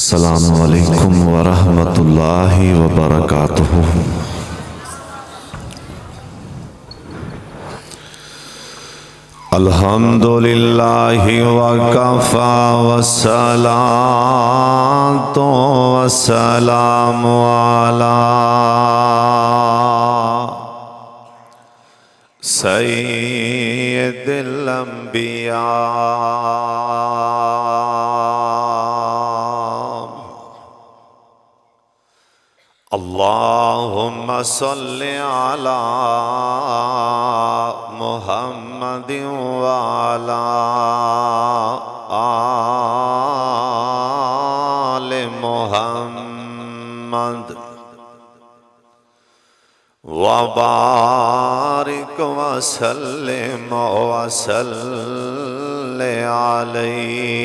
अस्सलामु अलैकुम वरहमतुल्लाहि वबरकातुहू। अल्हम्दुलिल्लाहि वकफ़ा वस्सलातु वस्सलामु अला सय्यिदिल अंबिया अल्लाहुम्मा सल्लि अला मुहम्मदिन व अला आलि मुहम्मद व बारिक व सल्लिम व सल्लि अलैहि।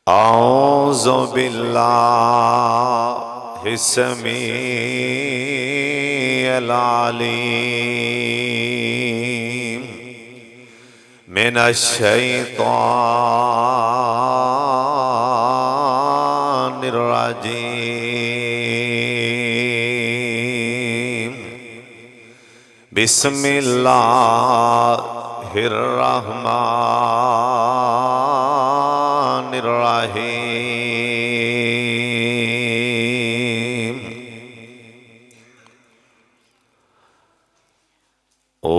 औज़ु बिल्लाहि समीइल अलीम मिनश शैतानिर रजीम। बिस्मिल्लाहिर रहमानिर रहीम।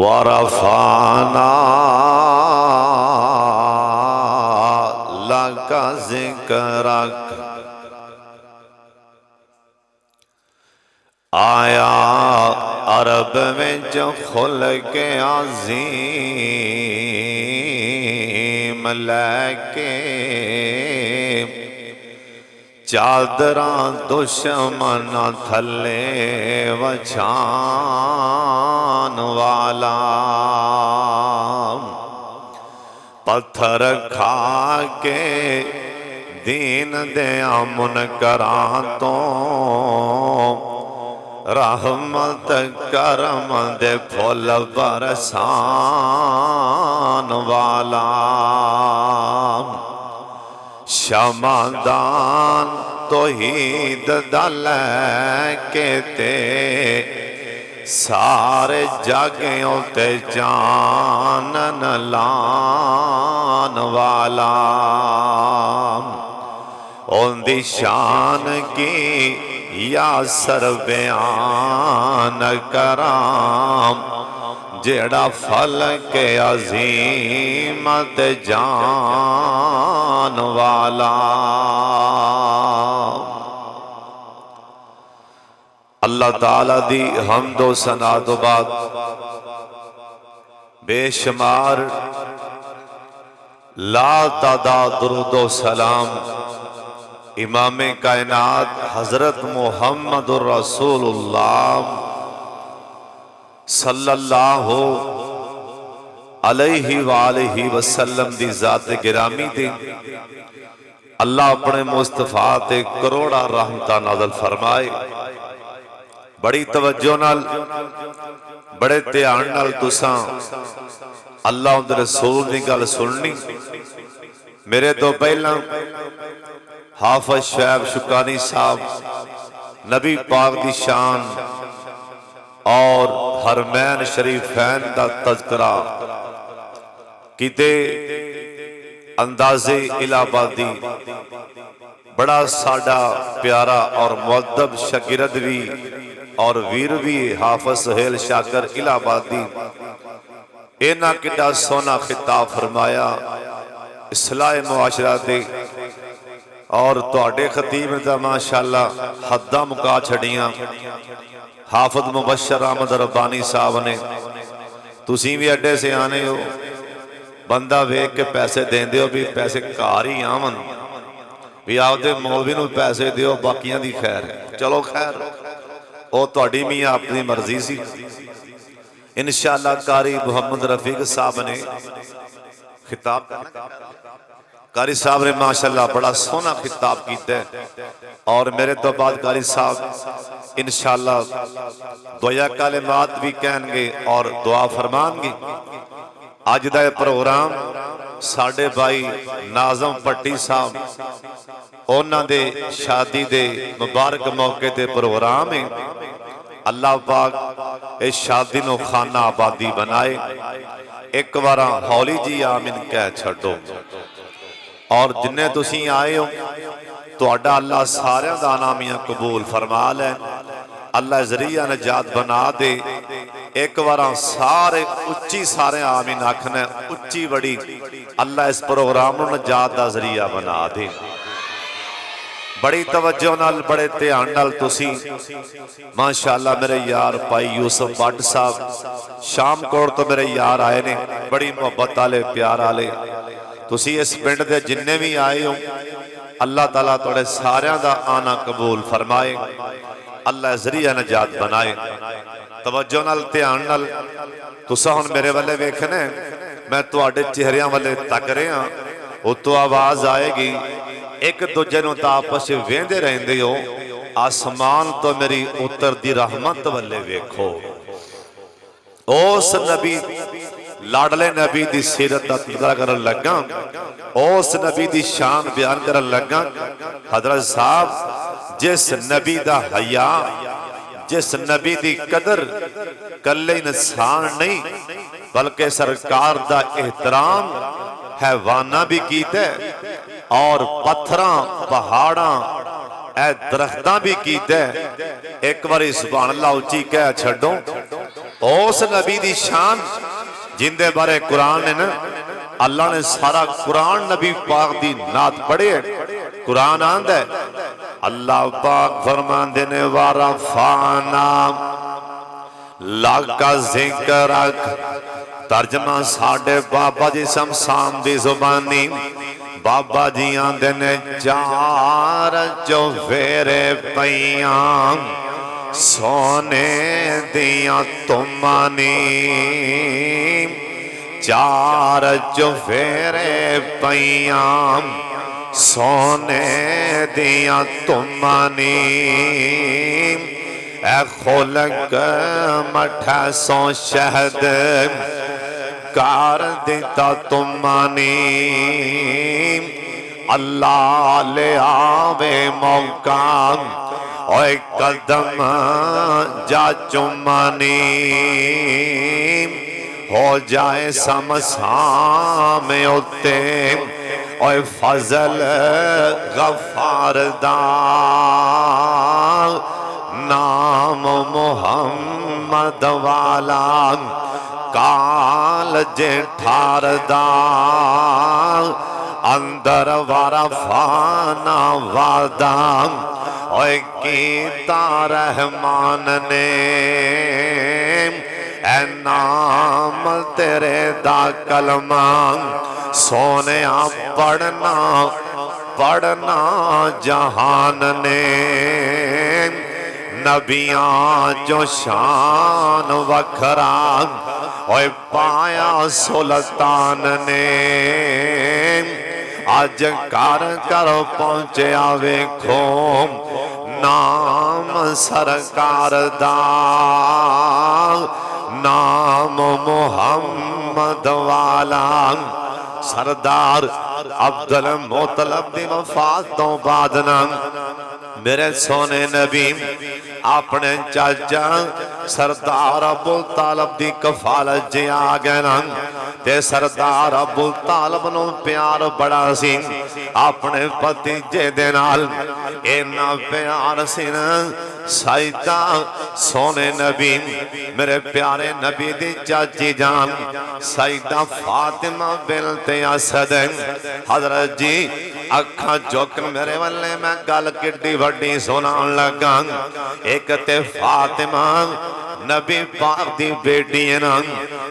वरफ़अना लका ज़िक्रक। आया अरब में जो खुल्क़े अज़ीम लेके चादरां दुश्मन थले वछान वाला। पत्थर खा के दीन दे मुनकरां तो रहमत करम दे फुल बरसान वाला। शमादान तौहीद दल के ते सारे जगों ते जानन लान वाला। उनदी शान की यासर बयान कराम जेड़ा फल के अजीमत जान वाला। अल्लाह ताला दी हम्दो सना तो बाद बेशुमार ला तादाद दुरूदो सलाम इमाम कायनात हजरत मुहम्मदुर रसूलुल्लाह सल्लल्लाहु अलैहि वालैहि वसल्लम दी जात गिरामी ते अल्लाह अपने मुस्तफा ते करोड़ा रहमतां नाज़िल फरमाए। बड़ी तवज्जो नाल बड़े ध्यान नाल तुसां अल्लाह उहदे रसूल दी गल सुननी। मेरे तो पहला हाफिज शैब शुकानी साहब नबी पाक दी शान और हरमैन शरीफैन दा तज़किरा किते अंदाज़े इलाहाबादी बड़ा साडा प्यारा और मुअद्दब शागिर्द भी और वीर भी हाफिज सुहेल शाकर इलाहाबादी इन्हां किड्डा सोना खिताब फरमाया इस्लाह मुआशरा ते और तुहाडे खतीब ने माशाअल्लाह हद्दां मुका छड़ियां। हाफिज मुबशर अहमद रब्बानी साहब ने तुसीं भी अड्डे से आने हो बंदा वेख के पैसे देंदे हो भी पैसे घर ही आवन भी आपदे मौलवी नूं पैसे दिओ बाकियां दी खैर। चलो खैर वो तुहाडी भी अपनी मर्जी सी। इंशाअल्लाह कारी मुहम्मद रफीक साहब ने खिताब कारी साहब ने माशाअल्लाह बड़ा सोना खिताब किया और मेरे तो बाद कारी साहब इंशाअल्लाह दुआ कलिमात भी कहेंगे और दुआ फरमाएंगे। अज दा प्रोग्राम साडे भाई नाज़म भट्टी साहब उन्हां दे शादी दे मुबारक मौके ते प्रोग्राम है। अल्लाह पाक इस शादी नूं खाना आबादी बनाए। एक बार हौली जी आमीन कह छड्डो। और जिन्ने तुसीं आए हो तुहाडा अल्लाह सारियां दा नामियां कबूल फरमा लै। अल्लाह जरिया नजात बना दे। एक बार सारे उच्ची सारे आमीन आखना उच्ची बड़ी। अल्लाह इस प्रोग्राम नूं नजात दा जरिया बना दे। बड़ी तवज्जो नाल बड़े ध्यान नाल तुसीं माशाअल्लाह मेरे यार भाई यूसुफ भट्ट साहब शामकोट तो मेरे यार आए ने। बड़ी मुहब्बत वाले प्यार वाले तुसीं इस पिंड दे जिन्ने भी आए हो अल्लाह ताला तुहाडे सारियां दा आना कबूल फरमाए। अल्लाह जरिया नजात बनाए। तवज्जो नाल ध्यान नाल तुसां हुण मेरे वाले वेखना मैं तुहाडे चेहरियां वाले तक रहा। उत्तों आवाज आएगी एक दूजे नूं तां आपस च वेंदे रहिंदे हो। आसमान तो मेरी उतरदी रहमत वाले वेखो। उस नबी लाडले नबी दी सीरत दा तज़किरा करन लगा। उस नबी दी शान बयान करन लगा। हजरत साहब जिस नबी दा हया जिस नबी दी कदर कल्ले इंसान नहीं बल्कि सरकार दा एहतराम हैवाना भी कीता और पत्थरां पहाड़ां ए दरख्तां भी कीता। एक बार सुभान अल्लाह उच्ची कह छड्डो। उस नबी दी शान जिंदे बारे कुरान ने ना अल्लाह ने सारा कुरान नबी पाक दी नात पढ़े। कुरान आंदा है अल्लाह पाक फरमांदे ने वारफाना लाका जिक्र। तर्जमा साडे बाबा जी शमशान दी जुबानी बाबा जी आंदे ने चार चौफेरे पईयां सोने दियां तुमानी। चार चौफेरे पईयां सोने दियां तुमानी। ए खुलक मठा सो शहद कर दिता तुमानी। अल्लाह ले आवे मौका ओए कदम जा चुमानी। हो जाए समसाम उत्ते ओए फजल गफार दा नाम मुहम्मद वाला काल जेठार दा अंदर वारफाना वादा ओए कीता रहमान ने। ए नाम तेरे दा कलमा सोने पढ़ना पढ़ना जहान ने। नबियां जो शान वखरा ओए पाया सुल्तान ने। अज कर कर पहुंचा वेखो नाम सरकार दा नाम मुहम्मद वाला। सरदार अब्दुल मुतलब दी वफात तो बाद ना मेरे सोने नबी अपने चाचा सरदार अबुल तालब दी कफालत च आ गए ना। ते सरदार अबुल तालब नूं प्यार बड़ा सी अपने भतीजे दे नाल। इन्ना प्यार सी ना सईदा सोने नबी मेरे प्यारे नबी दी चाची जान सईदा फातिमा बिनते असद। हजरत जी अखा चुक मेरे वाले मैं गल किड्डी वड्डी सुनान लगा। एक ते फातिमा नबी पाक दी बेटी है ना।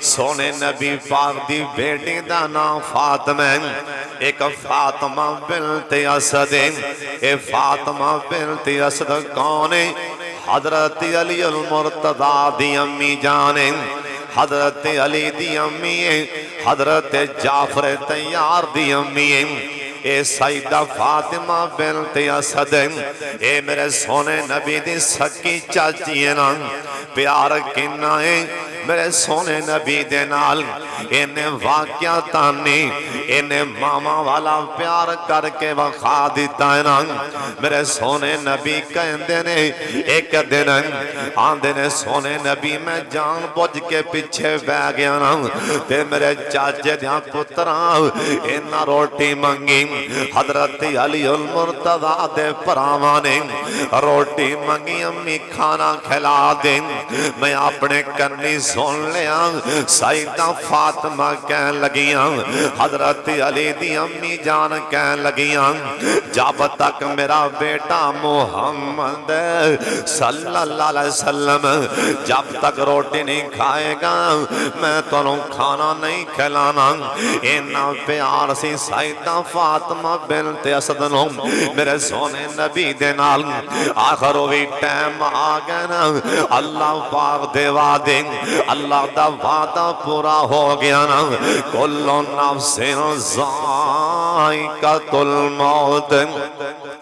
सोने नबी पाक दी बेटी दा नाम फातिमा। एक फातिमा बिनते असद। ए फातिमा बिनते असद कौन है? हजरत अली अल मुर्तदा दी अम्मी जान है। हजरत अली दी अम्मी है। हजरत जाफर तैयार दी अम्मी है। ए सईदा फातिमा बिनते असद ए मेरे सोने नबी दी सकी चाची है ना। प्यार किन्ना है मेरे सोने नबी दे नाल इन्हें वाकिया तानी इन्हें मामा वाला प्यार करके वखा दिता है ना। मेरे सोने नबी कहते ने एक दिन आंदे ने सोने नबी मैं जान बुझ के पीछे बह गया ना ते मेरे चाचे दियां पुत्रा इन्ना रोटी मंगी। हजरत अली उल मुर्तजा दे भरावां ने रोटी मंगी अम्मी खाना खिला दे। मैं अपने कन्नी सुन लिया सईदा फातिमा कह लगियां हजरत अली दी अम्मी जान कह लगियां जब तक मेरा बेटा मोहम्मद सल्लल्लाहु अलैहि वसल्लम जब तक रोटी नहीं खाएगा मैं तुहानू खाना नहीं खिलाना। इन्ना प्यार सी सईदा फातिमा बिन्त असद नू मेरे सोने नबी दे नाल। आखिर भी टाइम आ गया ना अल्लाह पाक दे वादे अल्लाह दा वादा पूरा हो गया ना। कुल्लु नफ्सिन ज़ाइक़तुल मौत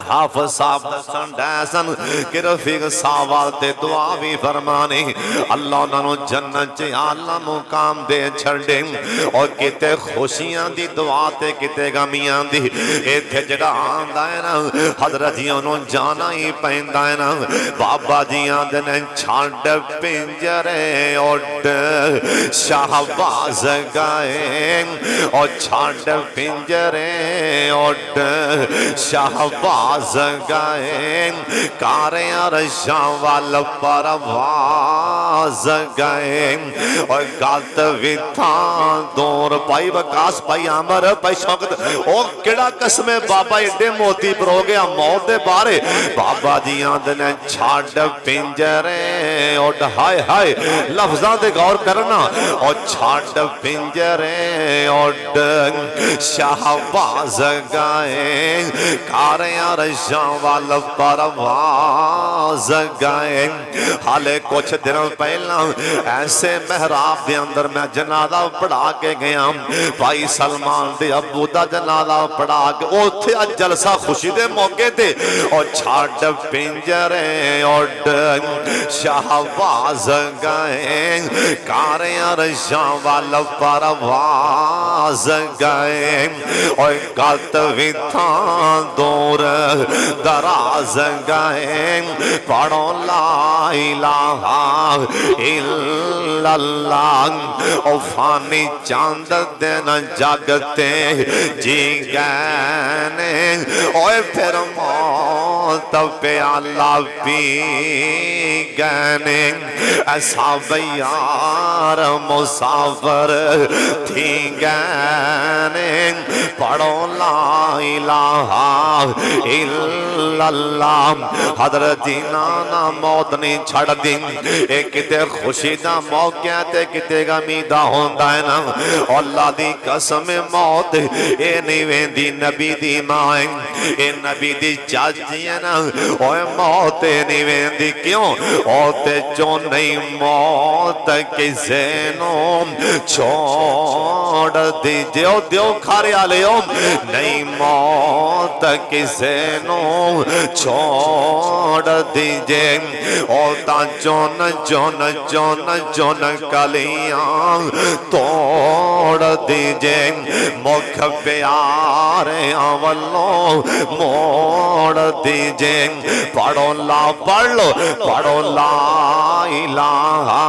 हाफिज़ साहब दसन डैसन कि रफीक साहब ते दुआ भी फरमानी अल्लाह उन्होंने जन्नत च आला मुकाम दे छड़े और किते खुशियां दी दुआ ते किते गमियां दी। इत्थे जड़ा आंदा है ना हजरत जी उन्होंने जाना ही पैंदा है ना। बाबा जी आंदे ने छड़ पिंजरे उड शाहबाज गए और छड़ पिंजरे उड शाहबाज गए कारे अरशां वाल परवाज गए और गलत विथा दूर पाई वकास पाई अमर पाई शौकत ओ केड़ा कसमे बाबा एडे मोती परो गया मौत दे बारे। बाबा जी आंदे ने छड़ पिंजरे उड हाय हाय लफ्जां ते गौर करना और छड़ पिंजरे उड शाहबाज गए कारे अरशां वाल परवाज गए। हाले कुछ दिन पहला ऐसे मेहराब दे अंदर मैं जनाजा पढ़ा के गया भाई सलमान दे अबू दा जनाजा पढ़ा के उत्थे अज जलसा खुशी दे मौके ते और छड़ पिंजरे उड शाहबाज गए कारे अरशां वाल परवाज गए और गलत विथा दूर दराज गए। पढ़ो ला इलाहा इल्लल्लाह ओ फानी चांद दिन जगते जी गए ओए फिर मौत प्याला पी गए। ऐसा यार मुसाफर थी गए। पढ़ो ला इलाहा इल्लल्लाह हजरत जी ना मौत नहीं छड़ दी। एक किते खुशी दा मौका ते किते गमी दा होंदा है ना। अल्लाह दी कसम मौत ए नहीं वेंदी नबी दी मां ए नबी दी चाची है ना ओए मौत नहीं वेंदी क्यों ओते चो नहीं मौत किसे नो छोड़ दी जो दियो खारे आले नहीं मौत किसे नो छोड़ दीजे ओता जोन जोन जोन जोन कलियां तोड़ दीजे मुख प्यारे वल्लों मोड़ दीजे। पढ़ो ला पढ़ो ला इलाहा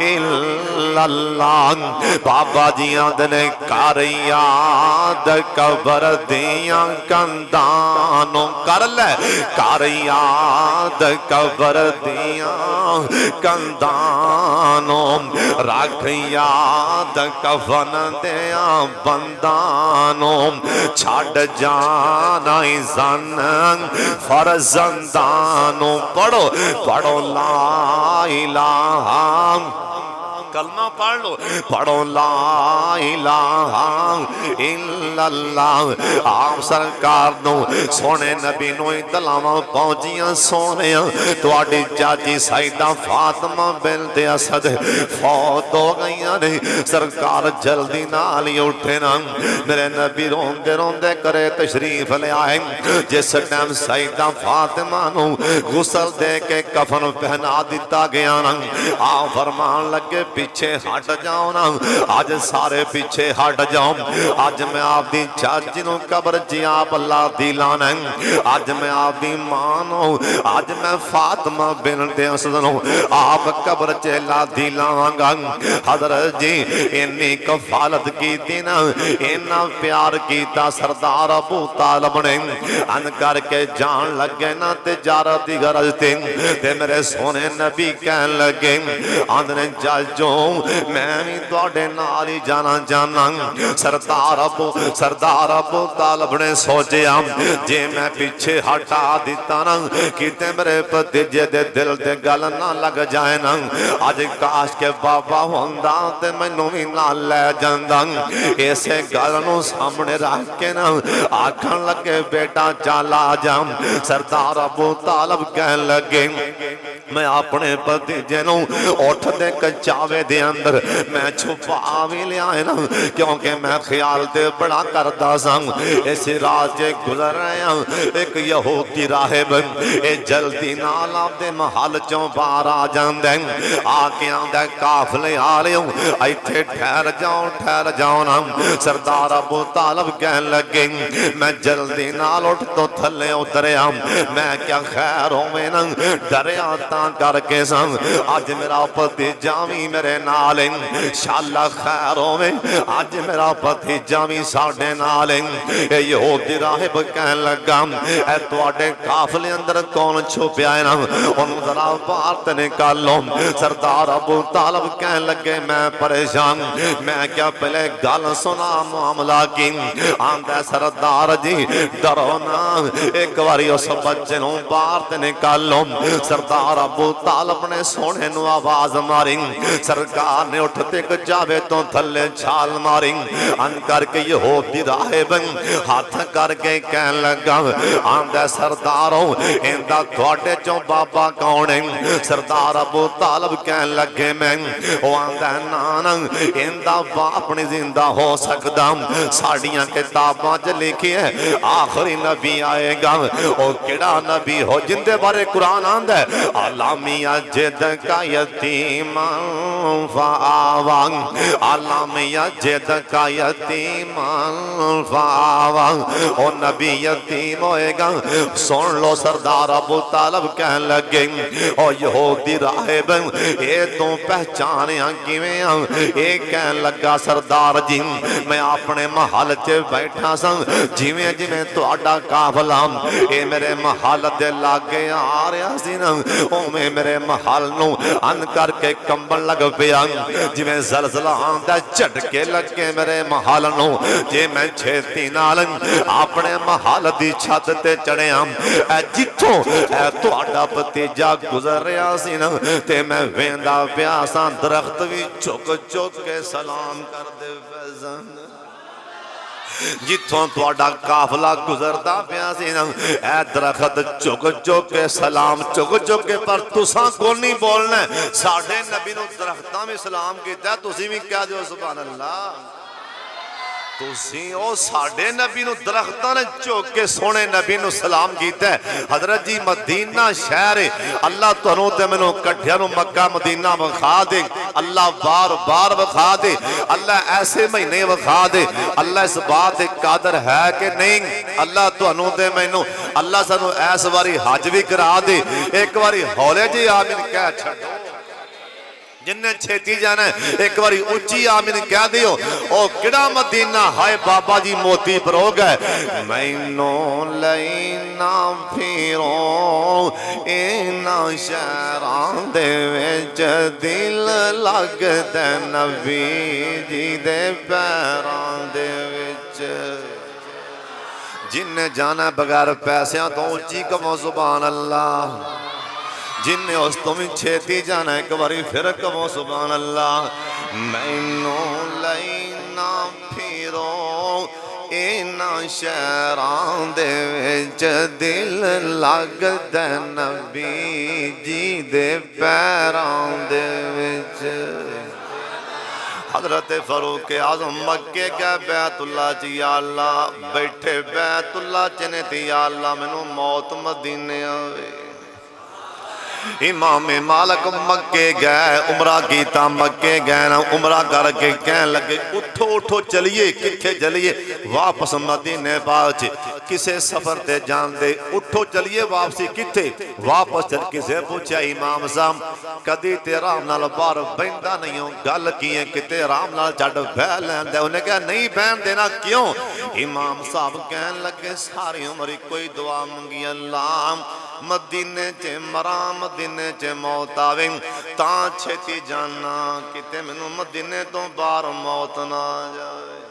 इल्लल्लाह। बाबा जी आंदे कर याद कबर दिया कंधानों कर ले कर याद कबर दिया कंधानों रख याद कफन दिया बंदानों छड़ जाना सन फरजंदानों। पढ़ो पढ़ो ला इलाहा कलमा पढ़ लो पढ़ो ला इलाहा इल्लल्लाह। आप सरकार नो सोने नबी नो तलावां पहुंचियां सोने तुहाडी चाची सईदा फातिमा बिन्त असद फौत हो गई ने। सरकार जल्दी नाल ही उठे ना मेरे नबी रोंदे रोंदे करे तशरीफ ले आए। जिस टाइम सईदा फातिमा नो गुसल दे के कफन पहना दिता गया ना आ फरमान लगे पीछे हट जाओ ना, अज सारे पीछे हट जाओ। अज मैं आपदी चाची नूं कब्र च आप अल्लाह दी लाना, अज मैं आपदी मां नूं, अज मैं फातिमा बिनत असद नूं आप कब्र च अल्लाह दी लावांगा। हजरत जी इन्नी कफालत की ना, इन्ना प्यार किया सरदार अबू तालिब ने। अन करके जान लगे ना तिजारत दी गरज ते मेरे सोने नबी कहन लगे आंदने जजो मैं भी तुहाडे नाल ही जाना चाहना। सरदार अबू तालिब ने सोचा जे मैं पीछे हटा दिता ना किते मेरे भतीजे दे दिल ते गल ना लग जाए ना। अज काश के बाबा होंदा ते मैनू भी नाल लै जांदा। इसे गल नूं सामने रख के ना आखन लगे बेटा चल आ जा। सरदार अबू तालिब कहन लगे मैं अपने भतीजे नूं उठदे कचावे दे अंदर मैं छुपा भी लिया है ना, क्योंकि मैं ख्याल ते बड़ा करदा सा। इस रात जे गुजर रहा एक यहूदी राहिब ए जल्दी नाल आपदे महल चों बाहर आ जांदा, आके आंदा काफले आ लियो इत्थे ठहर जाओ ना। सरदार अबू तालिब कहन लगे मैं जल्दी नाल उठ तो थले उतरिया, मैं क्या खैर होवे ना डरिया तां करके संग अज मेरा भतीजा भी मेरे नाल शाला खैर होवे अज मेरा भतीजा भी साडे नाल। यहूदी राहिब कहन लगा ए तुहाडे काफले अंदर कौन छुपया है ना, उन्होंने जरा बाहर ते निकालो। सरदार अबू तालिब कहन लगे मैं परेशान, मैं क्या पहले गल सुना मामला की। आंदा सरदार जी डरो ना, एक बारी उस बच्चे नूं बाहर ते निकालो। सरदार अबू तालिब ने सोने नूं आवाज मारी, सरकार ने उठते जावे तो थले छाल मारी। अन करके यहूदी राहिब हाथ करके कहन लगा आंदा सरदारों इंदा तुहाडे चों बाबा कौन है। सरदार अबू तालिब कहन लगे मैं। वो आंदा ना ना इंदा बाप नहीं जिंदा हो सकता, साड़ियां किताबां च लिखी है आखिरी नबी आएगा। वो किहड़ा नबी हो जिंदे बारे कुरान आंदा है अलामिया जिद का यतीम फावा, अलामिया जिद का यतीम फावा। ओ नबी यतीम होएगा। सुन लो सरदार अबू तालिब कहन लगे ओ यहूदी राहिब ये तू पहचानिया किवें आ। ये कहन लगा सरदार जी मैं अपने महल च बैठा सा, जिवें जिवें तुहाडा काफला ये मेरे महल दे लागे आ रहा सी ना उवें मेरे महल नूं अन करके कंबन लग पिया, जिवें ज़लज़ला आंदा झटके लगे मेरे महल नूं। जे मैं छेती नाल अपने महल दी छत ते चढ़िया जिथों तुहाडा भतीजा गुजर रहा सी ना ते मैं वेंदा पिया सा दरख्त भी झुक झुक के सलाम करदे पए सन। जिथों तुहाडा काफला गुजरदा पिया सी ना ए दरख्त झुक झुक के सलाम झुक झुक के, पर तुसां कोई नहीं बोलना। साडे नबी नूं दरख्तां भी सलाम कीता, तुसीं भी कह दिओ सुभान अल्लाह। तुसीं ओ साडे नबी नूं दरख्तां ने झुक के सोने नबी नूं सलाम कीता। हजरत जी मदीना शहर अल्लाह तुहानूं ते मैनूं कट्ठियां नूं मक्का मदीना विखा दे, अल्लाह बार बार विखा दे, अल्लाह ऐसे महीने विखा दे। अल्लाह इस बात ते कादर है कि नहीं। अल्लाह तुहानूं ते मैनूं अल्लाह सानूं इस वारी हज भी करा दे। एक बारी हौले जी आमीन कह छड्डो, जिन्ने छेती जाना एक बारी उच्ची आमीन कह दियो। ओ किड़ा मदीना हाय बाबा जी मोती परोग है। मैनू लैना फिरो इना शहरां दे विच दिल लगदा नबी जी दे पैरां दे विच। जिन्ने जाना बगैर पैसों तो उच्ची कहो सुभान अल्लाह, जिन्हें उस तो भी छेती जाना एक बारी फिर कहो सुभान अल्लाह। मैनू लैना फिरो इना शहरां दे विच दिल लगदा नबी जी दे पैरां दे विच। हजरत फरूक आजम मक्के का बैतुल्ला च या अल्लाह बैठे बैतुल्ला च ने ते या अल्लाह मैनू मौत मदीने आवे। इमाम मालिक मक्के गए, उमरा कीता, मक्के गए ना, उमरा करके कह लगे उठो उठो चलिए, किथे चलिए? वापस मदीने पाक किसे सफर ते जांदे, उठो चलिए वापसी किथे? वापस चल किसे पूछा इमाम साहब कदी ते आराम नाल बाहर बहिंदा नहीं हो, गल की है किते आराम नाल छड़ बह लैंदा? उन्हें कहा नहीं बहन देना, क्यों? इमाम साहब कहन लगे सारी उम्र कोई दुआ मंगी, अल्लाह मदीने च मरा, मदीने च मौत आवे तां छेती जाना, किते मैनू मदीने तो बाहर मौत ना आ जाए।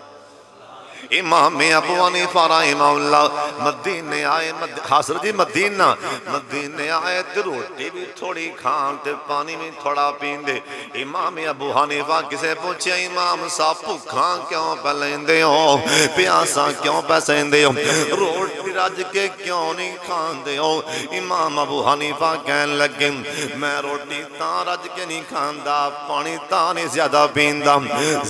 इमाम अबू हनीफा रहमहुल्लाह मदीने आए, हासिल जी मदीना, मदीने आए तो रोटी भी थोड़ी खान ते पानी भी थोड़ा पींदे। इमाम अबू हनीफा किसे पूछे इमाम साहब भुखा क्यों पै लेंदे हो, प्यासा क्यों पै सहिंदे हो, रोटी रज के क्यों नहीं खांदे हो? इमाम अबू हनीफा कहन लगे मैं रोटी तां रज के नहीं खांदा, पानी तां नहीं ज्यादा पींदा,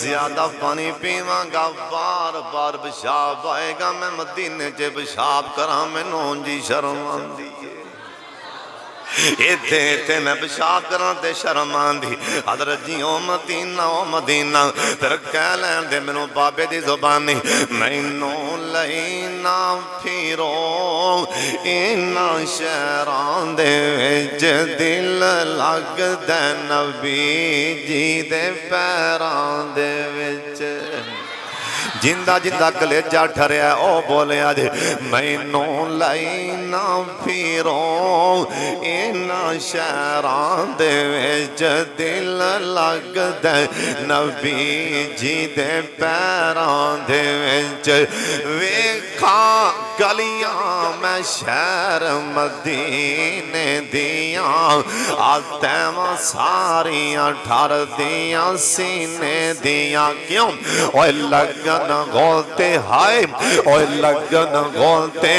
ज्यादा पानी पीवांगा बार बार पेशाब आएगा, मैं मदीने च पेशाब करा मैनू जी शर्म आंदी है, इत्थे इत्थे मैं पेशाब करा ते शर्म आंदी। हज़रत जी ओ मदीना फिर कह लैन दे मैनू बाबे दी ज़ुबानी, मैनू लईना फिरो इन्ना शहरां दे विच, दिल लगदा नबी जी दे पैरां दे विच। जिंदा जिंदा कलेजा ठरिया ओ बोलिया जे मैनू लईना फिरो इन्ना शहरां दे विच, दिल लगदा नबी जी दे पैरां दे विच। वेखा गलियां मैं शहर मदीने दियां, आतैवां सारियां ठर दियां सीने दियां, क्यों? ओए लगन गोलते हाय, ओए लगन गोलते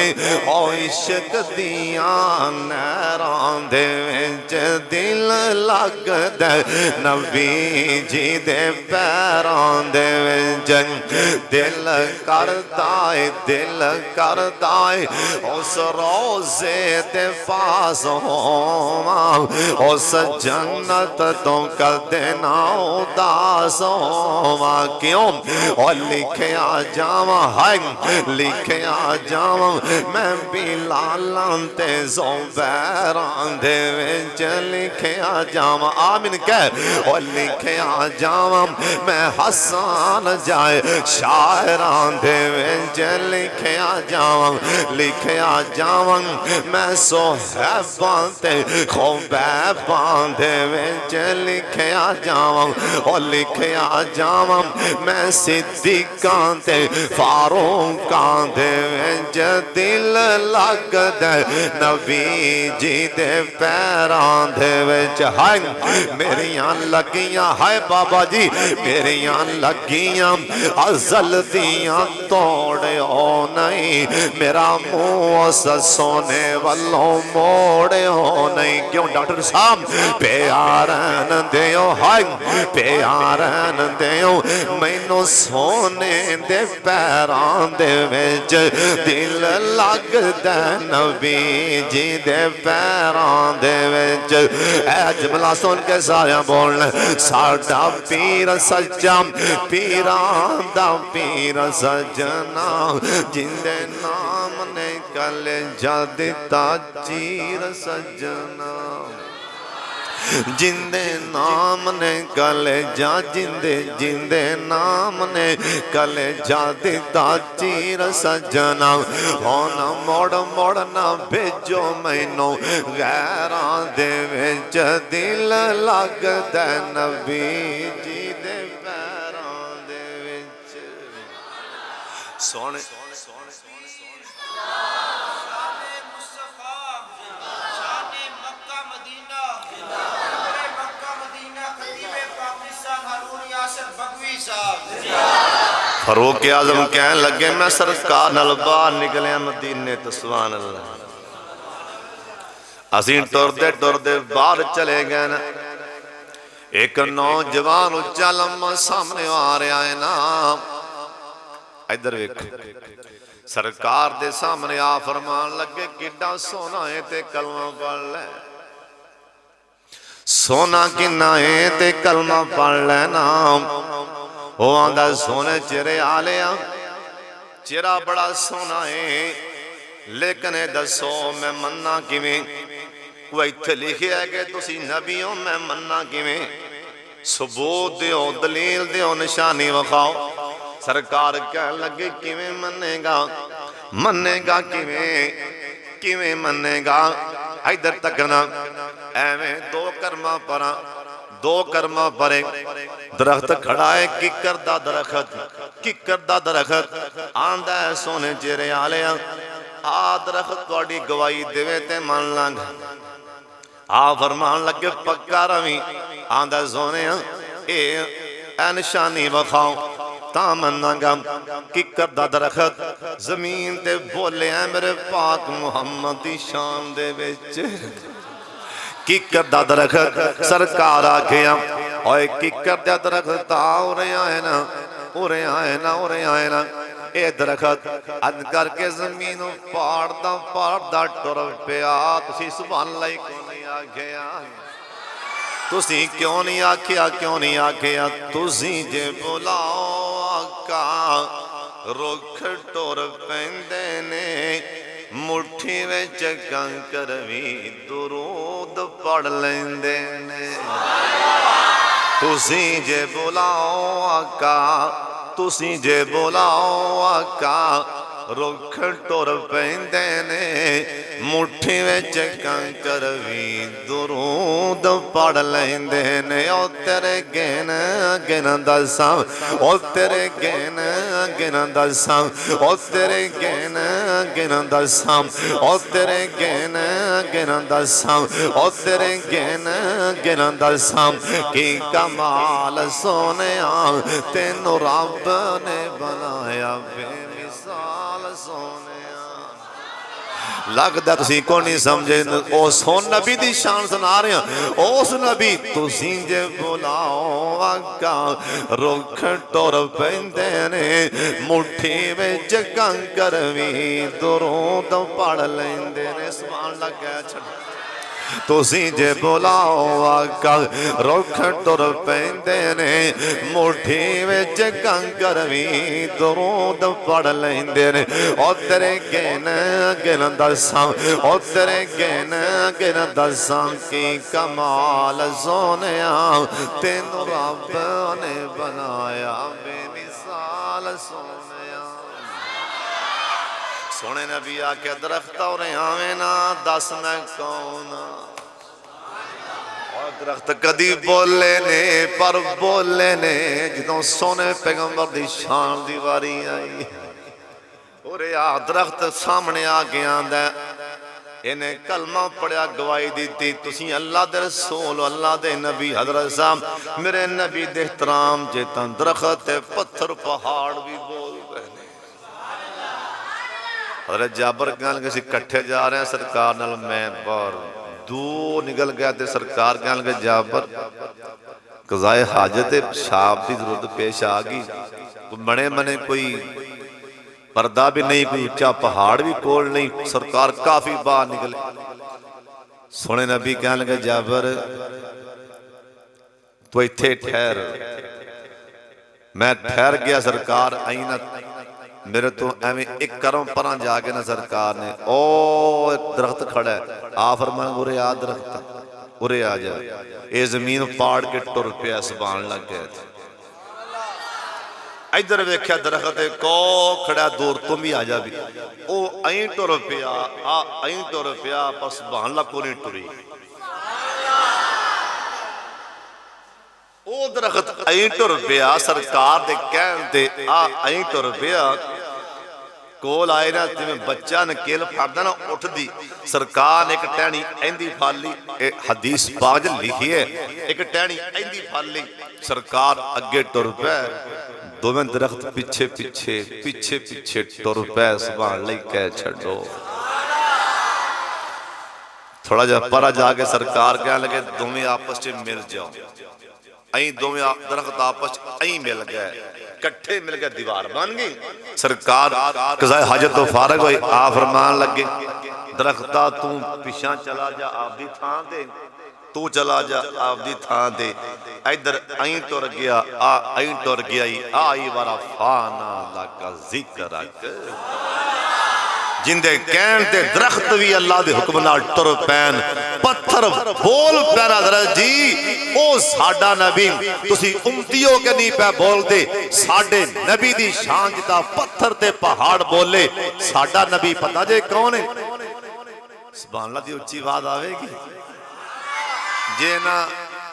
ओ इश्क दियां नहरां दे विच, दिल लगदा नबी जी दे पैरां दे विच। दिल करदा है, दिल करदा है उस रोज़े दे पास होवां, उस जन्नत तो कदे ना उदास होवां, क्यों? और लिखिया जावां हाय, लिखिया जावां मैं बिलालां ते ज़ुबैरां दे विच, लिखिया जावां आमीन कह, और लिखिया जावां मैं हसन जाए शायरां दे विच, लिखिया जावां, लिखिया जावां मैं सोहैबां ते खुबैबां दे विच, लिखिया जावां, और लिखिया जावां मैं सिद्दीकां ते फारूकां दे विच, दिल लगदा नबी जी दे पैरां दे विच। हाय मेरियां लगियां हाय बाबा जी, मेरियां लगियां अज़ल दियां तोड़ियो नहीं, मेरा मुंह उस सोने वालों मोड़ियो नहीं, क्यों डॉक्टर साहब? प्यारन दियो हाय, प्यारन दियो मैनू सोने दे पैरां दे विच, दिल लगदा नबी जी दे पैरां दे विच। ऐ जुमला सुन के सारा बोलना साडा पीर सच्चा, पीरां दा पीर सजना, जिंदे नाम ने कलेजा दिता चीर सजना, जिंदे नाम ने कलेजा, जिंदे जिंदे नाम ने कलेजा दिता चीर सजना। हुण मुड़ मुड़ ना भेजो मैनू गैरां दे विच, दिल लगदा नबी जी दे पैरां दे विच। सोने फरूक आजम कह लगे मैं सरकार नाल बाहर निकलिया मदीने तो, सुभान अल्लाह। असीं टुरदे टुरदे बाहर चले गए ना, एक नौजवान उच्चा लम्मा सामने आ रहा है ना, इधर वेख सरकार दे सामने आ फरमान लगे किड्डा सोना है ते कलमा पढ़ लै। सोना किन्ना है ते कलमा पढ़ लेना। वो आंदा सोने चेहरे आलिया चेहरा बड़ा सोना है, लेकिन दसो मैं मन्ना किवें? वो इत्थे लिखिया है कि तुसी नबी हो, मैं मन्ना किवें? सबूत दियो, दलील दियो, निशानी विखाओ। सरकार कह लगे किवें मन्नेगा, मन्नेगा किवें, किवें मन्नेगा? इधर तक ना एवें दो कर्मा परा, दो कर्मा परे दरख्त खड़ा है, किकर दा दरख्त, किकर दा दरख्त आंदा है सोने चेहरे आलिया आ दरख्त तुहाडी गवाही देवे ते मन लांग। आ फरमान लगे पक्का रवी। आंदा सोने ए निशानी विखाओ ता मन्नांगा। किकर दा दरख्त जमीन ते बोले मेरे पाक मुहम्मद दी शान दे विच। किकर दा दरख्त सरकार आखिया ओए किकर दा दरख्त उरे आए ना, उरे आए ना, उरे आए ना। ये दरख्त अद करके जमीन पाड़दा पाड़दा टुर पिया। तुसी सुभान अल्लाह क्यों नहीं आखिया? तुसी क्यों नहीं आखिया? क्यों नहीं आखिया? तुसी जे बुलाओ आका रुख टुर पैंदे ने, मुट्ठी विच कंकर भी दुरूद पढ़ लेंदे ने। तुसी जे बुलाओ आका, तुसी जे बुलाओ आका रुख टुर पैंदे ने, मुट्ठी विच कंकर भी दुरूद पढ़ लेंदे ने। ओ तेरे गिन गिन दसां, ओ तेरे गिन गिन दसां, ओ तेरे गिन गिन दसां, ओ तेरे गिन गिन दसां, ओ तेरे गिन गिन दसां कि कमाल सोनिया तेनू रब ने बनाया बेमिसाल सोनिया। लगदा तुसी को नहीं समझे। उस नबी दी शान सुना रहे हैं। उस नबी तुसी जे बुलाओ आका रुख टुर पैंदे ने, मुट्ठी विच कंकर भी दुरूद पढ़ लेंदे ने। सुभान अल्लाह कह छड़। तुसी जे बुलाओ आका रुख टुर पैंदे ने, मुट्ठी विच कंकर भी दुरूद पढ़ लेंदे ने। ओ तेरे गिन गिन दसां, ओ तेरे गिन गिन दसां कि कमाल सोनिया तेनू रब ने बनाया बेमिसाल सोनिया। सोने नबी आके दरख्त और आवे ना, दस मैं कौन? और दरख्त कदी बोले ने, पर बोले ने जदों सोने पैगंबर दी शान दी वारी आई। और आ दरख्त सामने आ के आंदा, इन्हें कलमा पढ़िया गवाही दी। तुसी अल्लाह दे रसूल, अल्लाह दे नबी हजरत साहब मेरे नबी दे एहतराम जे तां दरख्त पत्थर पहाड़ भी बोल रहे ने। हजरत जाबर कहन लगे इकट्ठे जा रहे हैं सरकार नाल, मैं बाहर दो निकल गया तो सरकार कहन लगे जाबर कज़ाए हाजत पेशाब की जरूरत पेश आ गई। बने मने कोई पर्दा भी नहीं, कोई ऊंचा पहाड़ भी कोल नहीं। सरकार काफी बाहर निकले। सोने नबी कहन लगे जाबर तू इत्थे ठहर। मैं ठहर गया। सरकार आई ना मेरे तो एवं एक करम परा जाके ना सरकार ने ओ दरख्त खड़ा है, आ फरमान उरे आ दरख्त, उरे आ जा। ये जमीन पाड़ के टुर पिया। सुभान लग गए। इधर वेख्या दरख्त को खड़ा, दूर तुम भी आ जा भी। ओ अं टुर पिया, आ अं टुर पिया, पर सुभान अल्लाह को नहीं टुरी। ओ दरख्त अं टुर पिया। सरकार दे कहन ते आ अं टुर पिया। कोल आए ना जिवें बच्चा नकेल फड़दा ना उठदी। सरकार ने एक टहनी एंदी फल ली। हदीस पाक लिखी है, एक टहनी एंदी फल ली। सरकार अगे टुर पे, दोवें दरख्त पिछे पिछे पिछे पिछे टुर पे। सुभान अल्लाह कह छड़ो। थोड़ा जा परा जाके सरकार कह लगे दोवें आपस च मिल जाओ। अं दोवें दरख्त आपस अं मिल गए, कट्ठे मिल गए, दीवार बन गई। सरकार कज़ाए हाजत तो फारग हुई। आ फरमान लगे दरख्ता तू पिछा चला जा, आपदी थां दे तू चला जा आपदी थां ते इधर आई टुर गया आई टुर गया आई वारा फाना लाका जिक्र जिंदे कहन ते दरख्त भी अल्लाह दे हुक्म नाल टुर पैन पत्थर बोल पैरा दरज जी ओ साडा नबी तुसी उम्मतियों के नहीं पै बोलदे साडे नबी दी शान जिदा पत्थर ते पहाड़ बोले साडा नबी पता जे कौन है सुभान अल्लाह दी उच्ची आवाज आवेगी जे ना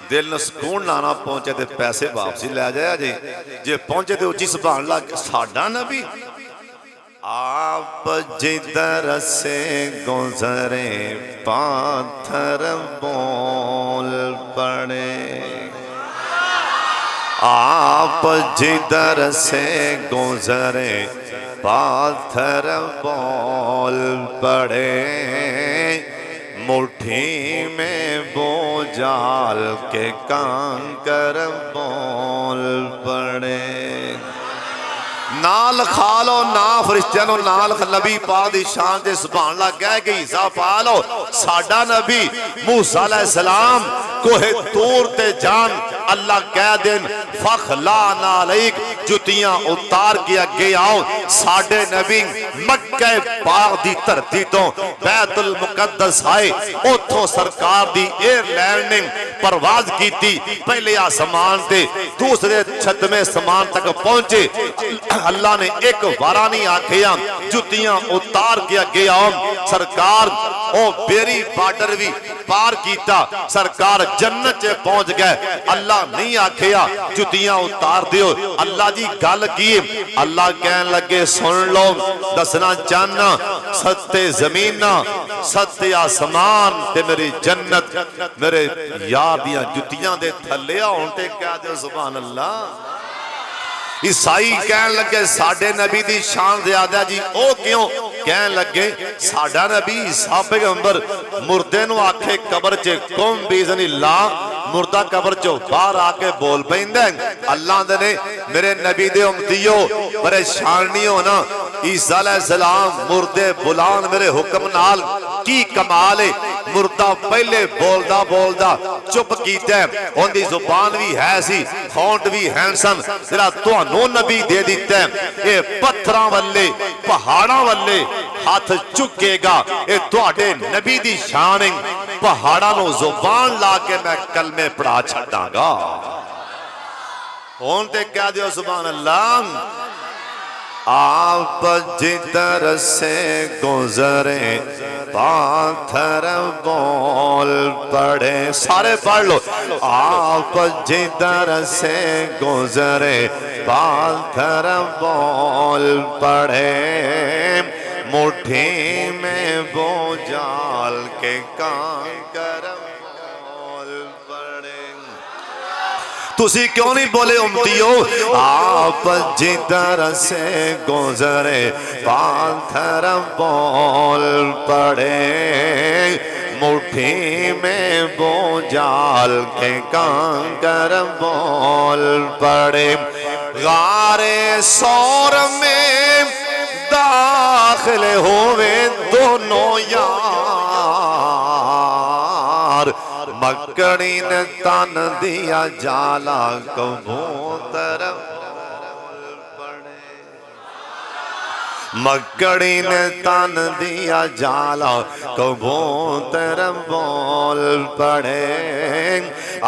दिल न सुकून लाना पहुंचे ते पैसे वापसी लै जाया जे पहुंचे ते उच्ची सुभान अल्लाह साडा नबी आप जिधर से गुजरे पाथर बोल पड़े आप जिधर से गुजरे पाथर बोल पड़े मुट्ठी में बोझाल के कंकर बोल पड़े नाल खा लो ना फरिश्तियां नाल नबी पाक दी शान ते सुभान अल्लाह कह के हिस्सा पा लो साडा नबी मूसा अलैहि सलाम कोहे तूर ते जान अल्लाह कह देन फखला नालैक जुतियां उतार के अगे आओ साडे नबी मक्के पाक दी धरती तो बैतुल मुकद्दस आए उथों सरकार दी एयर लैंडिंग परवाज कीती पहले आसमान ते दूसरे छतवें आसमान तक पहुंचे अल्लाह ने एक वारा नहीं आखिया जुतियां उतार के अगे आओ सरकार ओ बेरी बॉर्डर भी पार कीता सरकार जन्नत च पहुंच गए अल्लाह नहीं आखिया जुतियां उतार दियो अल्लाह जी गल की अल्लाह कहन लगे सुन लो दसना चाहना सत्ते जमीन सत्ते आसमान ते मेरी जन्नत मेरे यार दियां जुतियां दे थल्ले आउण ते कह दो सुभान अल्लाह ईसाई कहन लगे साडे नबी दी शान ज्यादा जी ओ क्यों कहन लगे साडा नबी ईसा पैगंबर मुर्दे नु आखे कब्र च कुम बिइज़्निल्लाह मुर्दा कब्र चो बाहर आके बोल पैंदा अल्लाह दे ने मेरे नबी दे उम्मतियो परेशान नहीं होना ईसा अलैहि सलाम मुर्दे बुलान मेरे हुक्म नाल की कमाल है मुर्दा पहले बोलदा बोलदा चुप कीता उनदी जुबान भी है सी होंठ भी हैं सन तेरा तुहानू नबी दे दिता ये पत्थरां वल्ले पहाड़ां वल्ले हाथ चुकेगा ये तुहाडे नबी दी शान है पहाड़ां नू जुबान ला के मैं कलमे पढ़ा छड्डांगा हुण ते कह दियो सुभान अल्लाह आप जिधर से गुजरे पाथर बोल पड़े सारे पढ़ लो आप जिधर से गुजरे पाथर बोल पड़े मुट्ठी में बोझाल के कंकर बोल पड़े तुसी क्यों नहीं बोले उम्मतियो आप जिधर से गुजरे पाथर बोल पड़े मुट्ठी में बोझाल के कंकर बोल पड़े गारे सौर में दाखिल होवे दोनों यार मकड़ी ने तन दिया जाला कबूतर पड़े मकड़ी ने तन दिया जाला कबूतर बोल पड़े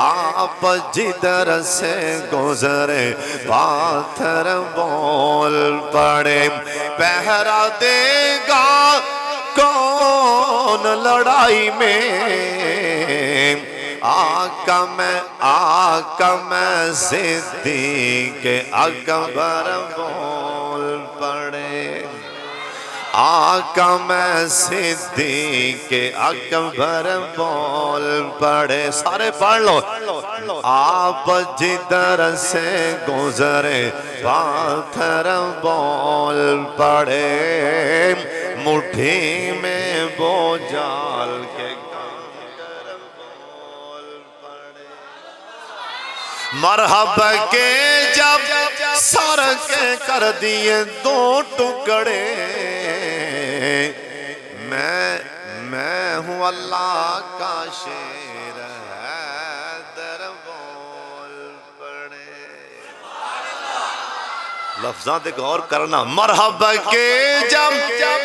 आप जिधर से गुजरे पाथर बोल पड़े पहरा देगा कौन लड़ाई में आका मैं सिद्दीक़ अकबर बोल पड़े आका मैं सिद्दीक़ अकबर बोल पड़े सारे पढ़ लो आप जिधर से गुजरे पाथर बोल पड़े मुट्ठी में बोझाल के कंकर बोल पड़े मरहब के जब सर के कर दिए दो टुकड़े मैं हूँ अल्लाह का शेर है लफ्जां ते गौर करना। मरहब के जब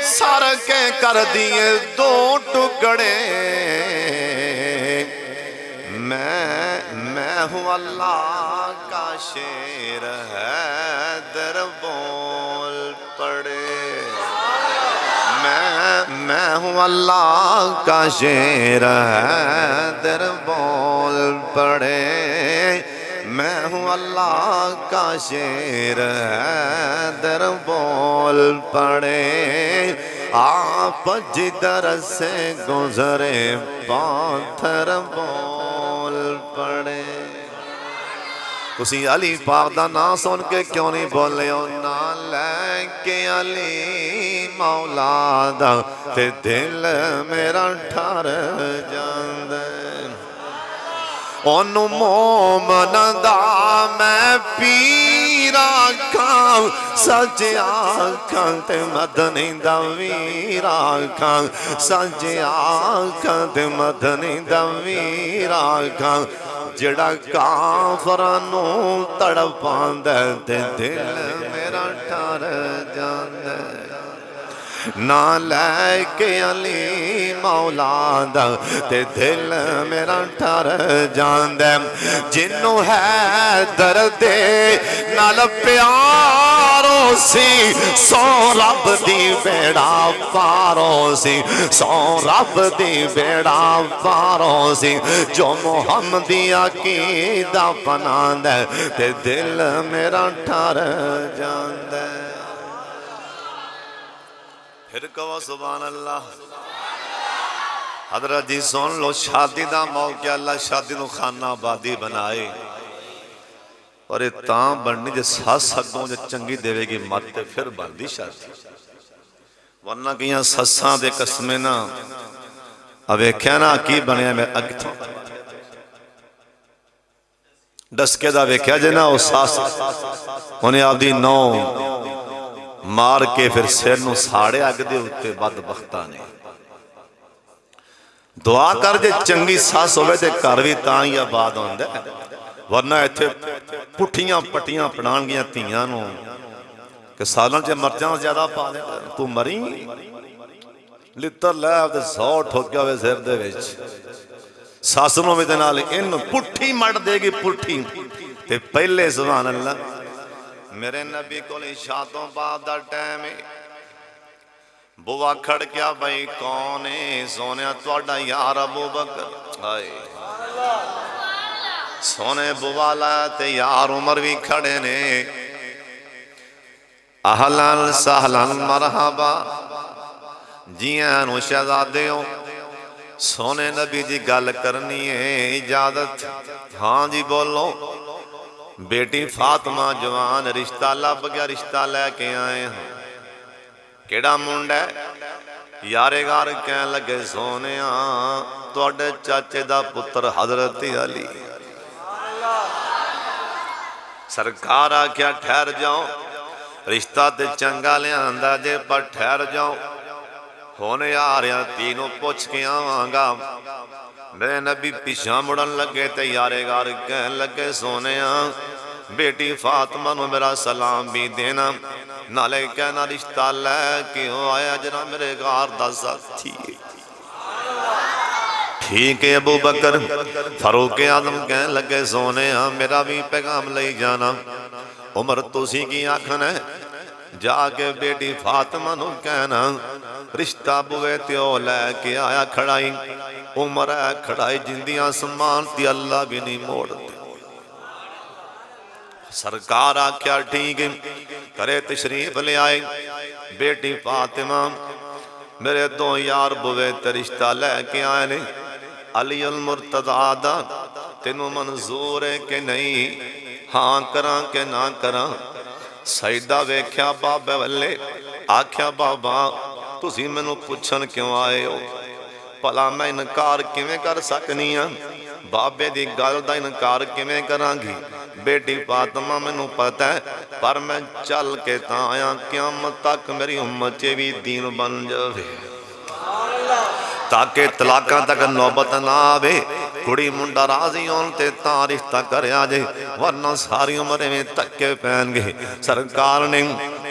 सर के कर दिए दो टुकड़े, मैं हूँ अल्लाह का शेर है दर बोल पड़े। मैं हूँ अल्लाह का शेर है दर बोल पड़े। मैं हूँ अल्लाह का शेर है दर बोल पड़े। आप जिधर से गुजरे पाथर बोल पड़े। तुसी अली पाक दा नाम सुन के क्यों नहीं बोले हो? ना लैके अली मौला दा ते दिल मेरा ठर जांदा। ओनू मोमन दा मैं पीर आखां, सच आखां ते मदनी दा वीर आखां, सच आखां ते मदनी दा वीर आखां। जड़ा काफरां नू तड़पांदा ते दिल मेरा ठर जांदा। ना लैके अली मौला दा ते दिल मेरा ठर जांदा। जिन्नू है दर्दे नाल प्यारो सी, सौ रब दी बेड़ा पारो सी, सौ रब दी बेड़ा पारो सी। जो मुहम्मदी अकीदा अपनांदा ते दिल मेरा ठर जांदा। फिर कहो सुभान अल्लाह। हजरत जी सुन लो, शादी का मौका अल्लाह शादी को खाना आबादी बनाए, और ये तां बननी जे सस अगों जो चंगी देवेगी मत ते फिर बनती शादी। वरना कई सस्सां दे कसमे ना वेख्या ना की बनया। मैं किथों डसके दा वेख्या जे ना, वो सस उन्हें आपदी नौ मार के फिर सिर नूं साड़े अग दे उत्ते। बदबख्तां ने दुआ कर जे चंगी सस होवे ते घर भी तां ही आबाद होंदा। वरना इत्थे पुठियां पट्टियां अपनाणगियां धीआं नूं कि सालां च मर्चां ज्यादा पा दे। तू मरी लित्तर लै ते 100 ठोकिया होवे सिर दे विच। सस नूं भी दे नाल इन पुठी मड़ देगी पुठी ते पहले सुभान अल्लाह। मेरे नबी को शादों बाद दा टाइम है। बुआ खड़ गया, भाई कौन है? सोने तुहाडा यार अबू बकर। हाय सोने बुआ ला ते यार उमर भी खड़े ने। अहलन सहलन मरहबा, जियां नु शहजादे हो। सोने नबी जी गल करनी है, इजाजत? हाँ जी बोलो। बेटी फातिमा जवान, रिश्ता लभ गया, रिश्ता लैके आए हैं। केड़ा मुंडा है? यारे घर कह लगे सोने तुहाडे चाचे दा पुत्र हजरत अली। सरकार आख्या ठहर जाओ, रिश्ता ते चंगा लियांदा जे, पर ठहर जाओ, होने आ रहा तीनों पुछ के आवांगा। मेरे नबी पिछा मुड़न लगे ते यारे घर कह लगे सोने बेटी फातिमा नूं मेरा सलाम भी देना, नाले कहना रिश्ता लैके आया जरा मेरे घर दा साथी। ठीक है अबू बकर फारूक आजम कह लगे सोने मेरा भी पैगाम ले जाना। उमर तुसी की आखना है? जाके बेटी फातिमा नूं कहना रिश्ता बुए त्यो लैके आया खड़ाई। उमर है खड़ाई जिंदियां समान ती अल्लाह भी नहीं मोड़ते। सरकार आख्या ठीक है, करे तशरीफ ले आए। बेटी फातिमा मेरे दो यार बुए ते रिश्ता लैके आए ने। अली अल मुर्तदा दा तेनों मंजूर है कि नहीं? हाँ करा के ना करा? सईदा वेख्या बाबे वल्ले, आख्या बाबा तुसी मैनू पुछन क्यों आए हो? भला मैं इनकार किवें कर सकनी हाँ? बाबे दी गल दा इनकार किवें करांगी? बेटी फातिमा मैनू पता है, पर मैं चल के तां आया क़यामत तक मेरी उम्मत च भी दीन बन जावे, ताकि तलाकां तक नौबत ना आवे। कुड़ी मुंडा राजी होन ते तां रिश्ता करया जे, वरना सारी उम्र में धक्के पैणगे। सरकार ने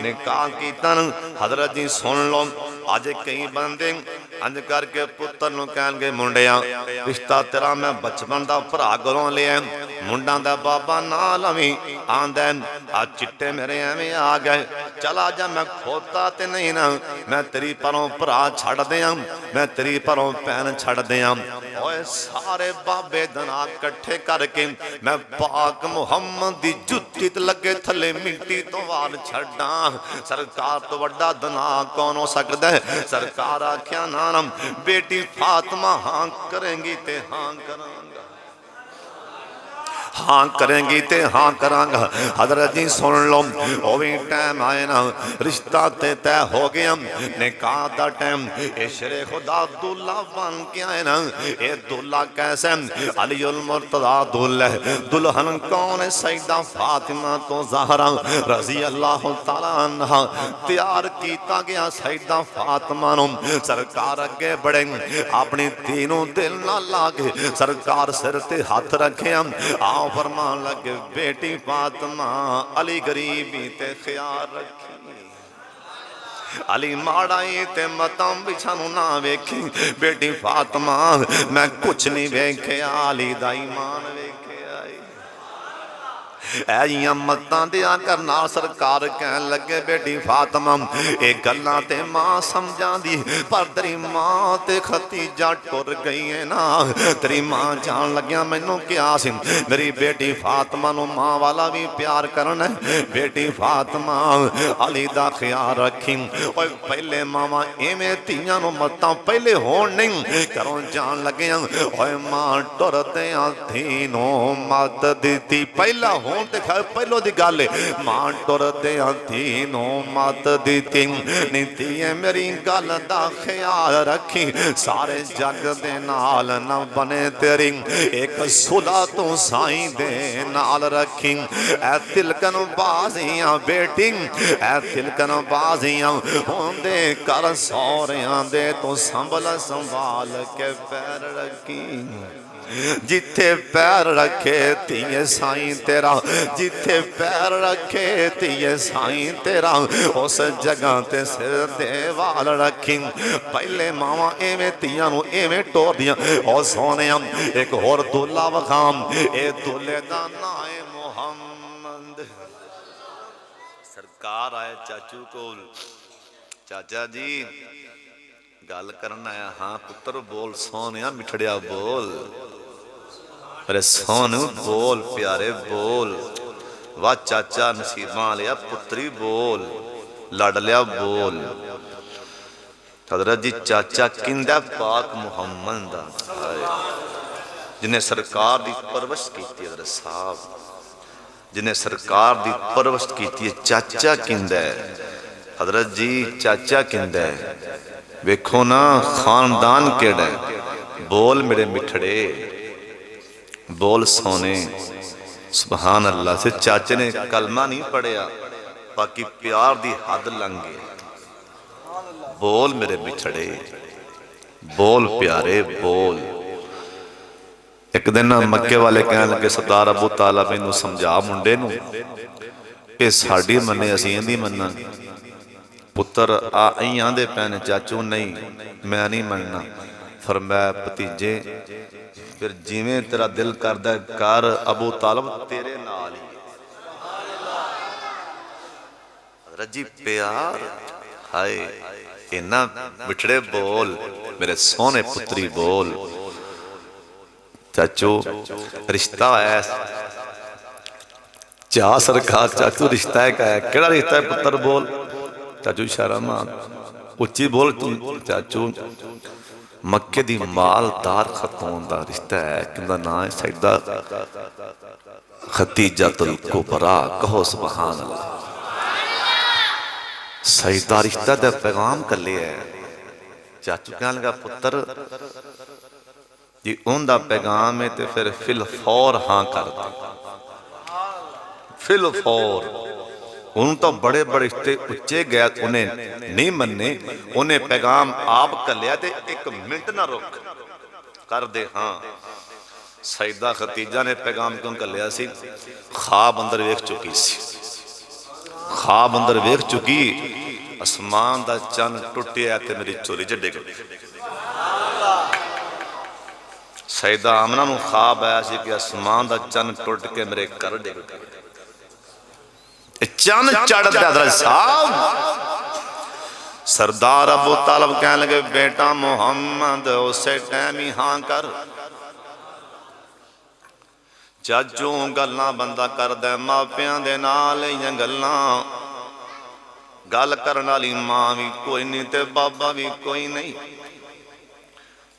निकाह कीता। हजरत जी सुन लो, अज कई बंदे अंज करके पुत्र नूं कहणगे मुंडिया रिश्ता तेरा मैं बचपन दा भरा घरों लिया, मुंडा दा बाबा ना लवी, आंदा आ चिट्टे मेरे एवें आ गए, चला जा मैं खोता ते नहीं ना, मैं तेरी परों भरा छड़ दियां, मैं तेरी परों भैन छड़ दियां। ओए सारे बाबे दना कट्ठे करके मैं पाक मुहम्मद दी जुत्ती ते लगे थले मिट्टी तो वार छड्डा। सरकार तो वड्डा दना कौन हो सकदा है? सरकार आख्या नाम बेटी फातिमा हाँ करेंगी ते हाँ करांगा, हाँ करेंगी ते हाँ करांगा। हजरत जी सुन लो, ओ भी टाइम आए ना, रिश्ता ते तय हो गया, निकाह दा टाइम। ए शेरे खुदा दूल्हा बन के आए ना, ये दूल्हा कैसे? अलीउल मुर्तजा दूल्हा। दुल्हन कौन है? सैयदा फातिमा तो ज़हरा रज़ी अल्लाह तआला अन्हा तैयार कीता गया सैयदा फातिमा नूं। सरकार अगे बढ़े, अपनी तीनों दिल ना लागे, सरकार सिर ते हाथ रखे, आओ फरमान लगे बेटी फातिमा अली गरीबी ते ख्याल रखी, अली माड़ाई ते मतम बिछानू ना वेखी, बेटी फातिमा मैं कुछ नहीं वेख्या, अली दा ईमान वेख्या। ऐजियां मत्तां दिया करना। सरकार कहन लगे बेटी फातिमा ये गल्लां ते मां समझांदी, पर तेरी मां ते खतीजा टुर गई है ना, तेरी मां जान लग्या मैनू क्या सी, मेरी बेटी फातिमा नू मां वाला भी प्यार करना, बेटी फातिमा अली दा ख्याल रखी। ओए पहले मावा इवें धीआं नू मत्तां पहले होण नहीं, घरों जान लगे ओए मां टुरदे धी नू मत दिती, पहला हो पहलो दी गल मां टुरदे धी नू मत दिती, नीति मेरी गल दा ख्याल रखी, सारे जग दे नाल न बने तेरी, एक सुला तू साईं दे नाल रखी। ऐ तिलकन बाजियां बेटी, ऐ तिलकन बाजियां होंदे कर सौरियां दे, तू संभल संभाल के पैर रखी, जिथे पैर रखे धीए साईं तेरा, जिथे पैर रखे धीए साईं तेरा, उस जगह ते सिर दे वाल रखी। पहले मावा एवें धीआं नू एवें टोरदियां। ओ सोने एक होर दूल्हा वखाम, ए दूल्हे दा नाम है मुहम्मद। सरकार आए चाचू कोल, चाचा जी गल करना है। हाँ पुत्र बोल सोनिया मिठड़िया बोल, अरे सोनू बोल प्यारे बोल, वाह चाचा नसीबां लिया पुत्री बोल, लड़ लिया बोल। हजरत जी चाचा किंदा पाक मुहम्मद दा, जिन्हें सरकार दी परवरिश की, हजरत साहब जिन्हें सरकार दी परवरिश की, चाचा किंदा हजरत जी चाचा किंदा वेखो ना खानदान केड़ा है। बोल मेरे मिठड़े बोल सोने, सुभान अल्लाह। से चाचे ने कलमा नहीं पढ़िया, बाकी प्यार दी हद लंघ गया। बोल मेरे मिठड़े बोल प्यारे बोल। एक दिन मक्के वाले कहने लगे सरदार अबू ताला मैनू समझा मुंडे नू, ये साडी मन्ने असीं इहदी मन्नांगे। पुत्र आ अं आंदे पैने चाचू नहीं मैं नहीं मनना। फरमाया भतीजे फिर जिवें तेरा दिल करदा कर, अबू तालब तेरे नाल ही। रजी प्यार हाय इन्ना मिठड़े बोल मेरे सोने पुत्री बोल। चाचू रिश्ता है चा सरकार, चाचू रिश्ता है क्या है? केड़ा रिश्ता है पुत्र बोल। चाचू शर्म उच्ची बोल तू। चाचू मक्के दी मालदार खतून दा रिश्ता है, किंदा नाम है सैयदा खतीजतुल कुबरा। कहो सुभान अल्लाह। सैयदा रिश्ता दा पैगाम कले है। चाचू कहने लगा पुत्र जी उनका पैगाम है तो फिर फिल फौर हाँ कर दो। फिल फौर उन तो बड़े बड़े रिश्ते उच्चे गए, उन्हें नहीं मन्ने। उन्हें पैगाम आप कलिया ते एक मिनट ना रुक कर दे हाँ। सईदा खतीजा ने पैगाम क्यों घलिया सी, ख्वाब अंदर वेख चुकी सी, ख्वाब अंदर वेख चुकी, आसमान दा चन टुटिया ते मेरी चोली च डिग गई। सईदा आमना नूं ख्वाब आया सी कि आसमान दा चन टुट के मेरे घर डिग गया। चन चढ़ता हज़रत साहब सरदार अबू तालिब कह लगे बेटा मुहम्मद उसे टाइम ही हाँ कर। चाचू गल्लां बंदा करदा मापियां दे नाल इयां गल्लां, गल करन वाली मां भी कोई नहीं ते बाबा भी कोई नहीं,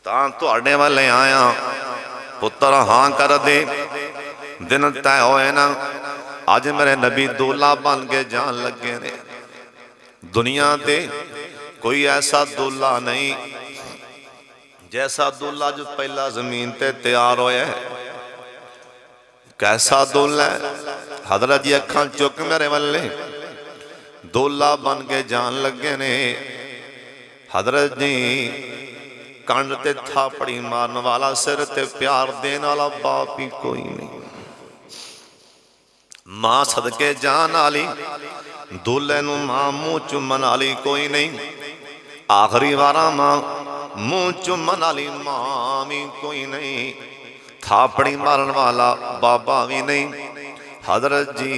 तां तुहाडे वाले आया पुत्र हाँ कर दे। दिन तय होए ना, अज मेरे नबी दूल्हा बन के जान लगे ने। दुनिया ते कोई ऐसा दूल्हा नहीं जैसा दूल्हा जो पहला जमीन ते तैयार होया है। कैसा दूल्हा है, हजरत जी अखां चुक मेरे वाले दूल्हा बन के जान लगे ने। हजरत जी कंड ते थापड़ी मारन वाला, सिर ते प्यार देने वाला बाप ही कोई नहीं। मां सदके जान वाली, दूल्हे नूं मां मुंह चुमन वाली कोई नहीं। आखिरी वारा मां मुंह चुमन वाली मां भी कोई नहीं। थापड़ी मारन वाला बाबा भी नहीं। हजरत जी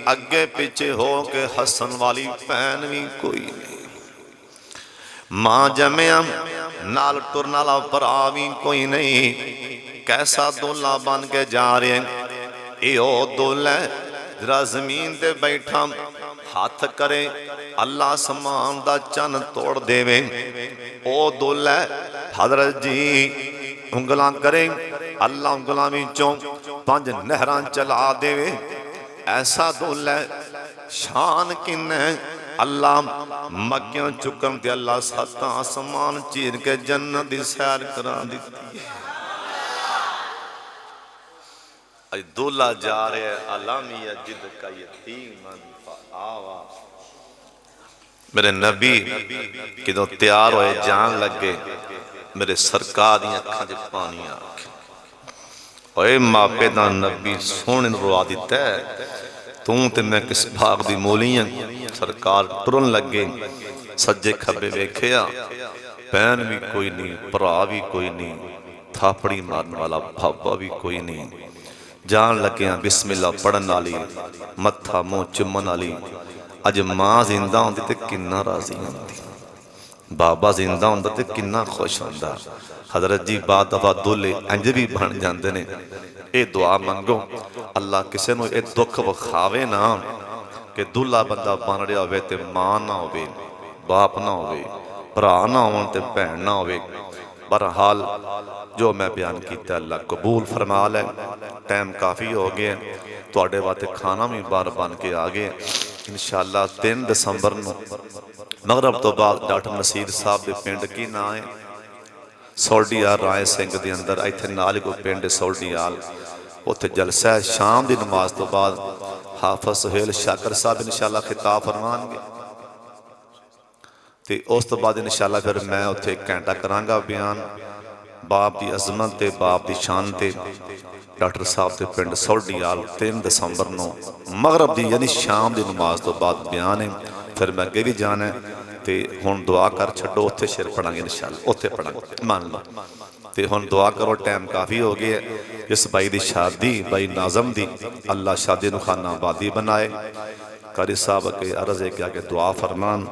अगे पीछे हो के हसन वाली भैन भी कोई नहीं। मां जमिया नाल टुरन वाला भरा भी कोई नहीं। कैसा दूल्हा बन के जा रहे हैं, ये दूल्हा जरा जमीन ते बैठा हाथ करे अल्लाह समान दा चन तोड़ देवे। ओ दूल्हा हजरत जी उंगलां करे अल्लाह उंगलां विचों 5 नहरां चला देवे। ऐसा दूल्हा शान किन्ने, अल्लाह मक्कियों चुकन ते अल्लाह 7 आसमान चीर के जन्नत दी सैर करा दी। अज दूल्हा जा रहे अलामिया जिद का यतीमन आवा। मेरे नबी किदों तैयार होए जान लगे, मेरे सरकार दी अखां च पानी आ गया। ओए मापे दा नबी सोहणे नूं रुआ दिता है, तू ते मैं किस भाग दी मोली हां। सरकार टुरन लगे, सज्जे खब्बे वेखिया, भैन भी कोई नहीं, भरा भी कोई नहीं, थापड़ी मारन वाला बाबा भी कोई नहीं। जान लग्या बिस्मिल्लाह पढ़न वाली, मत्था मुंह चुमन वाली। अज मां जिंदा होंदी ते किन्ना राजी होंदी, बाबा जिंदा होंदा ते किन्ना खुश होंदा। हजरत जी बाद दफा दूल्हे इंज भी बन जाते ने। ये दुआ मंगो अल्लाह किसी नूं ये दुख विखावे ना कि दूल्हा बंदा बन रहा होवे ते मां ना होवे, बाप ना होवे, भरा ना होवन ते भैन ना होवे। बहरहाल जो मैं बयान किया अल्लाह कबूल फरमा लै। टाइम काफ़ी हो गया, तुहाडे वास्ते खाना भी बाहर बन के आ गए। इंशाअल्लाह 3 दसंबर नूं मगरब तो बाद डॉक्टर नसीर साहब के पिंड की ना है सोल्डियाल राय सिंह के अंदर, इत्थे नाल कोई पिंड सोल्डियाल, उत्थे जलसा है। शाम की नमाज तो बाद हाफिज सुहेल शाकर साहब इंशाअल्लाह खिताब फरमाएंगे ते उस तो बाद इंशाअल्लाह फिर मैं उत्थे 1 घंटा करांगा बयान बाप की अजमत ते बाप की शान ते। डॉक्टर साहब के पिंड सोल्डियाल 3 दसंबर नूं मगरब की यानी शाम की नमाज तो बाद बयान है। फिर मैं अगे भी जाना है ते हुण दुआ कर छड्डो, उत्थे सिर पढ़ांगे इंशाअल्लाह, उत्थे पढ़ांगे मान लो। तो हुण दुआ करो, टाइम काफ़ी हो गया। इस भाई की शादी भाई नाजम दी, अल्लाह शादी नूं खाना आबादी बनाए। कारी साहब के अर्ज़ है कि आगे दुआ फरमान।